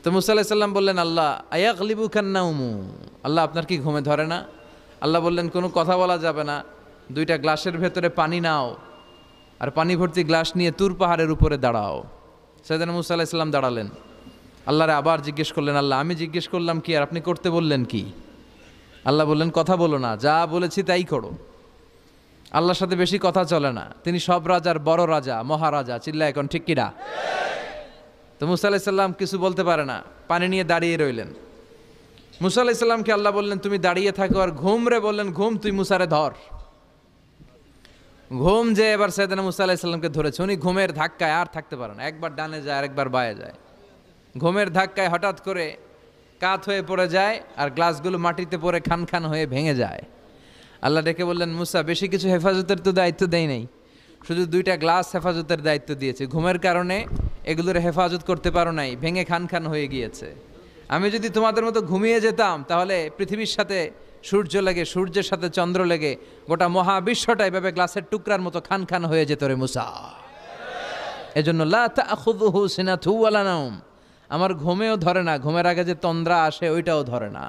তো মুসা আলাইহিস সালাম বললেন, আল্লাহ আয়াগলিবু কান্নাউমু, আল্লাহ আপনার কি ঘুমে ধরে না? আল্লাহ বললেন, কোনো কথা বলা যাবে না, দুইটা গ্লাসের ভেতরে পানি নাও আর পানি ভর্তি গ্লাস নিয়ে তুর পাহাড়ের উপরে দাঁড়াও। সাইয়েদনা মুসা আলাইহিস সালাম দাঁড়ালেন। আল্লাহরে আবার জিজ্ঞেস করলেন, আল্লাহ আমি জিজ্ঞেস করলাম কি আর আপনি করতে বললেন কি? আল্লাহ বললেন, কথা বলো না, যা বলেছি তাই করো। আল্লাহর সাথে বেশি কথা চলে না, তিনি সব রাজার বড় রাজা, মহারাজা। চিল্লা এখন ঠিক কিনা? তো মুসা আলাইহিস সালাম কিছু বলতে পারে না, পানি নিয়ে দাঁড়িয়ে রইলেন। মুসা আলাইহিস সালামকে আল্লাহ বললেন, তুমি দাঁড়িয়ে থাকো। আর ঘুম রে বললেন, ঘুম তুই মুসারে ধর। ঘুম যে এবার সাইয়েদনা মুসা আলাইহিস সালামকে ধরেছে। উনি ঘুমের ধাক্কায় আর থাকতে পারে না, একবার ডানে যায় আর একবার বায়ে যায়। ঘুমের ধাক্কায় হঠাৎ করে কাত হয়ে পড়ে যায় আর গ্লাসগুলো মাটিতে পড়ে খান খান হয়ে ভেঙে যায়। আল্লাহ ডেকে বললেন, মুসা বেশি কিছু হেফাজতের তো দায়িত্ব দেয় নাই, শুধু দুইটা গ্লাস হেফাজতের দায়িত্ব দিয়েছে। ঘুমের কারণে এগুলোর হেফাজত করতে পারো নাই, ভেঙে খান খান হয়ে গিয়েছে। আমি যদি তোমাদের মতো ঘুমিয়ে যেতাম তাহলে পৃথিবীর সাথে সূর্য লেগে, সূর্যের সাথে চন্দ্র লেগে গোটা মহাবিশ্বটা এভাবে গ্লাসের টুকরার মতো খান খান হয়ে যেত রে মুসা। এজন্য লা তাখুযুহু সিনাতুন ওয়ালা নাওম, আমার ঘুমেও ধরে না, ঘুমের আগে যে তন্দ্রা আসে ওইটাও ধরে না।